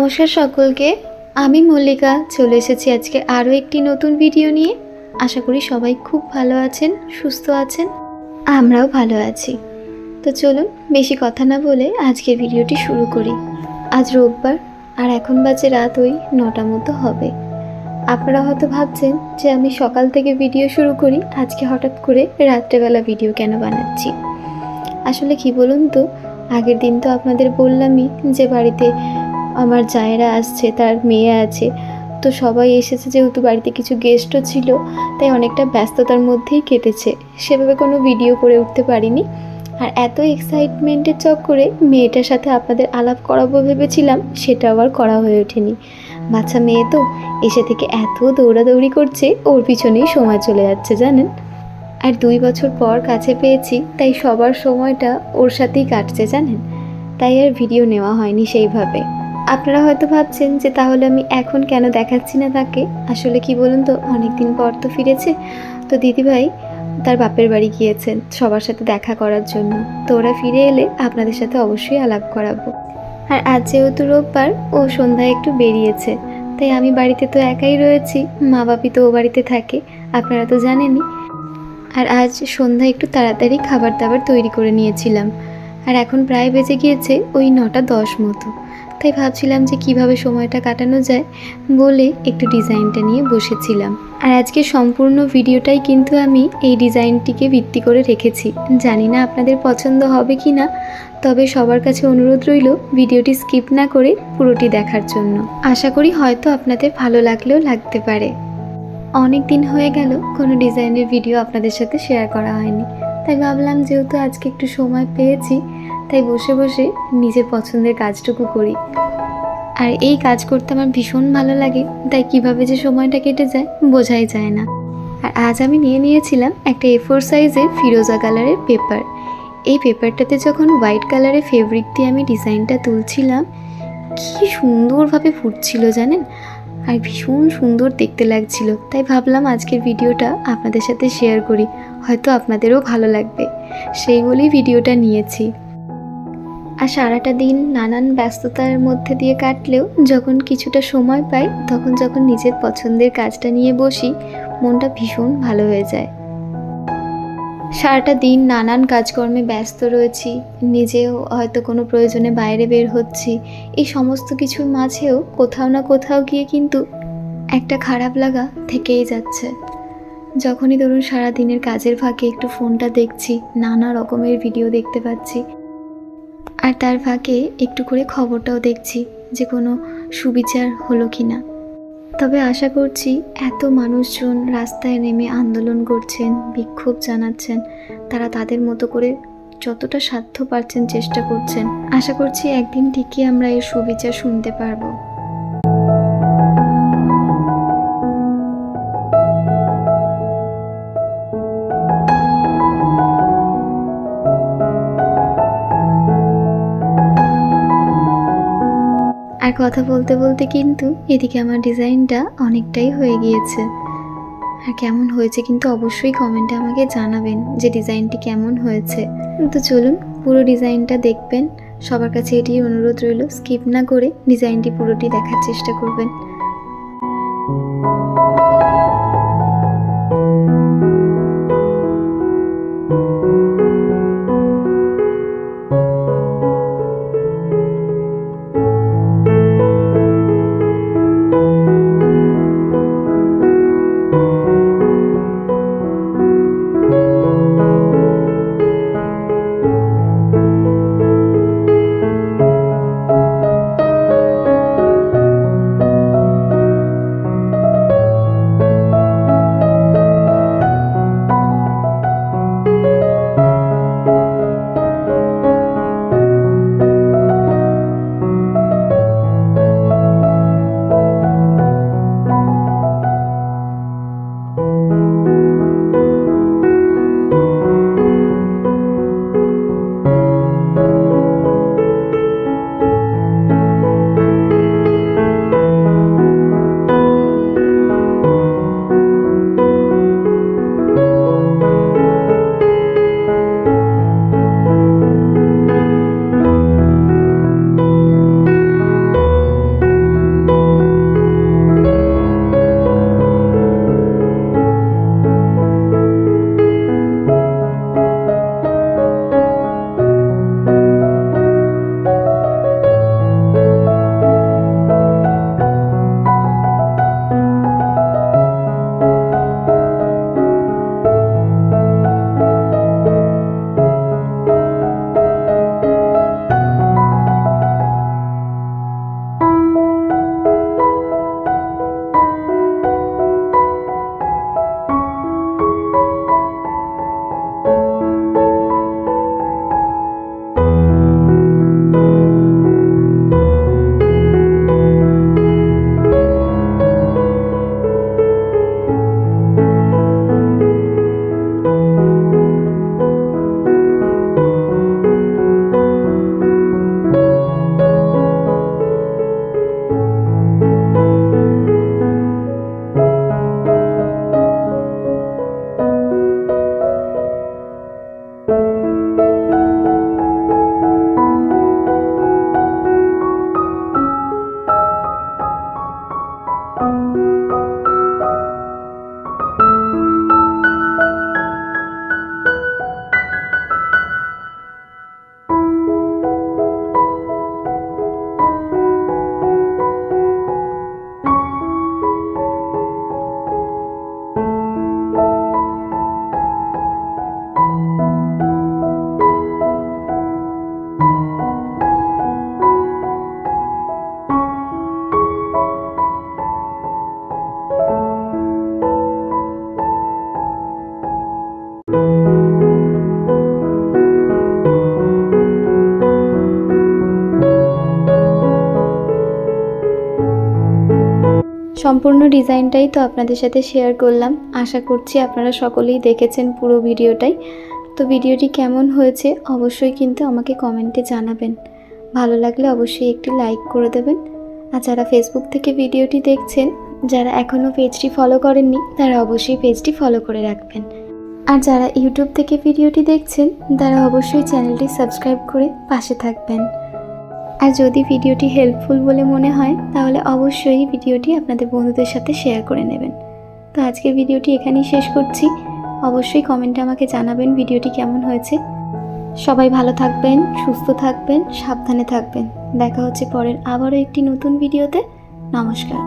নমস্কার সকলকে, আমি মল্লিকা চলে এসেছি আজকে আরও একটি নতুন ভিডিও নিয়ে। আশা করি সবাই খুব ভালো আছেন, সুস্থ আছেন, আমরাও ভালো আছি। তো চলুন বেশি কথা না বলে আজকের ভিডিওটি শুরু করি। আজ রোববার আর এখন বাজে রাত ওই 9টা মতো হবে। আপনারা হয়তো ভাবছেন যে আমি সকাল থেকে ভিডিও শুরু করি, আজকে হঠাৎ করে রাত্রেবেলা ভিডিও কেন বানাচ্ছি। আসলে কি বলুন তো, আগের দিন তো আপনাদের বললামই যে বাড়িতে আমার জায়েরা আসছে, তার মেয়ে আছে, তো সবাই এসেছে, যেহেতু বাড়িতে কিছু গেস্টও ছিল, তাই অনেকটা ব্যস্ততার মধ্যেই কেটেছে। সেভাবে কোনো ভিডিও করে উঠতে পারিনি। আর এত এক্সাইটমেন্টের চক্করে মেয়েটার সাথে আপনাদের আলাপ করাবো ভেবেছিলাম, সেটা আবার করা হয়ে ওঠেনি। বাচ্চা মেয়ে তো এসে থেকে এত দৌড়াদৌড়ি করছে, ওর পিছনেই সময় চলে যাচ্ছে জানেন। আর 2 বছর পর কাছে পেয়েছি, তাই সবার সময়টা ওর সাথেই কাটছে জানেন। তাই আর ভিডিও নেওয়া হয়নি সেইভাবে। আপনারা হয়তো ভাবছেন যে তাহলে আমি এখন কেন দেখাচ্ছি না তাকে। আসলে কি বলুন তো, অনেক দিন পর তো ফিরেছে, তো দিদিভাই তার বাপের বাড়ি গিয়েছেন সবার সাথে দেখা করার জন্য। তো ওরা ফিরে এলে আপনাদের সাথে অবশ্যই আলাপ করাবো। আর আজ যেহেতু রোববার, ও সন্ধ্যায় একটু বেরিয়েছে, তাই আমি বাড়িতে তো একাই রয়েছি, মা বাপি তো ও বাড়িতে থাকে, আপনারা তো জানেনই। আর আজ সন্ধ্যায় একটু তাড়াতাড়ি খাবার দাবার তৈরি করে নিয়েছিলাম। আর এখন প্রায় বেজে গিয়েছে ওই 9টা 10 মতো। তাই ভাবছিলাম যে কিভাবে সময়টা কাটানো যায় বলে একটু ডিজাইনটা নিয়ে বসেছিলাম। আর আজকে সম্পূর্ণ ভিডিওটাই কিন্তু আমি এই ডিজাইনটিকে ভিত্তি করে রেখেছি। জানি না আপনাদের পছন্দ হবে কি না, তবে সবার কাছে অনুরোধ রইল ভিডিওটি স্কিপ না করে পুরোটি দেখার জন্য। আশা করি হয়তো আপনাদের ভালো লাগলেও লাগতে পারে। অনেক দিন হয়ে গেল কোনো ডিজাইনের ভিডিও আপনাদের সাথে শেয়ার করা হয়নি, তাই ভাবলাম যেহেতু আজকে একটু সময় পেয়েছি, তাই বসে বসে নিজের পছন্দের কাজটুকু করি। আর এই কাজ করতে আমার ভীষণ ভালো লাগে, তাই কিভাবে যে সময়টা কেটে যায় বোঝাই যায় না। আর আজ আমি নিয়েছিলাম একটা A4 সাইজের ফিরোজা কালারের পেপার। এই পেপারটাতে যখন হোয়াইট কালারের ফেব্রিক দিয়ে আমি ডিজাইনটা তুলছিলাম, কি সুন্দরভাবে ফুটছিল জানেন, আর ভীষণ সুন্দর দেখতে লাগছিল। তাই ভাবলাম আজকের ভিডিওটা আপনাদের সাথে শেয়ার করি, হয়তো আপনাদেরও ভালো লাগবে, সেই বলেই ভিডিওটা নিয়েছি। আর সারাটা দিন নানান ব্যস্ততার মধ্যে দিয়ে কাটলেও যখন কিছুটা সময় পাই, তখন যখন নিজের পছন্দের কাজটা নিয়ে বসি, মনটা ভীষণ ভালো হয়ে যায়। সারাটা দিন নানান কাজকর্মে ব্যস্ত রয়েছি, নিজেও হয়তো কোনো প্রয়োজনে বাইরে বের হচ্ছি, এই সমস্ত কিছুর মাঝেও কোথাও না কোথাও গিয়ে কিন্তু একটা খারাপ লাগা থেকেই যাচ্ছে। যখনই ধরুন সারা দিনের কাজের ফাঁকে একটু ফোনটা দেখছি, নানা রকমের ভিডিও দেখতে পাচ্ছি, আর তার ফাঁকে একটু করে খবরটাও দেখছি যে কোনো সুবিচার হলো কি না। তবে আশা করছি এত মানুষজন রাস্তায় নেমে আন্দোলন করছেন, বিক্ষোভ জানাচ্ছেন, তারা তাদের মতো করে যতটা সাধ্য পারছেন চেষ্টা করছেন। আশা করছি একদিন ঠিকই আমরা এর সুবিচার শুনতে পারবো। আর কথা বলতে বলতে কিন্তু এদিকে আমার ডিজাইনটা অনেকটাই হয়ে গিয়েছে। আর কেমন হয়েছে কিন্তু অবশ্যই কমেন্টে আমাকে জানাবেন যে ডিজাইনটি কেমন হয়েছে। তো চলুন পুরো ডিজাইনটা দেখবেন, সবার কাছে এটি অনুরোধ রইল, স্কিপ না করে ডিজাইনটি পুরোটি দেখার চেষ্টা করবেন। সম্পূর্ণ ডিজাইনটাই তো আপনাদের সাথে শেয়ার করলাম। আশা করছি আপনারা সকলেই দেখেছেন পুরো ভিডিওটাই। তো ভিডিওটি কেমন হয়েছে অবশ্যই কিন্তু আমাকে কমেন্টে জানাবেন। ভালো লাগলে অবশ্যই একটি লাইক করে দেবেন। আর যারা ফেসবুক থেকে ভিডিওটি দেখছেন, যারা এখনও পেজটি ফলো করেননি, তারা অবশ্যই পেজটি ফলো করে রাখবেন। আর যারা ইউটিউব থেকে ভিডিওটি দেখছেন, তারা অবশ্যই চ্যানেলটি সাবস্ক্রাইব করে পাশে থাকবেন। আর যদি ভিডিওটি হেল্পফুল বলে মনে হয় তাহলে অবশ্যই ভিডিওটি আপনাদের বন্ধুদের সাথে শেয়ার করে নেবেন। তো আজকের ভিডিওটি এখানেই শেষ করছি। অবশ্যই কমেন্টে আমাকে জানাবেন ভিডিওটি কেমন হয়েছে। সবাই ভালো থাকবেন, সুস্থ থাকবেন, সাবধানে থাকবেন। দেখা হচ্ছে পরের আবারও একটি নতুন ভিডিওতে। নমস্কার।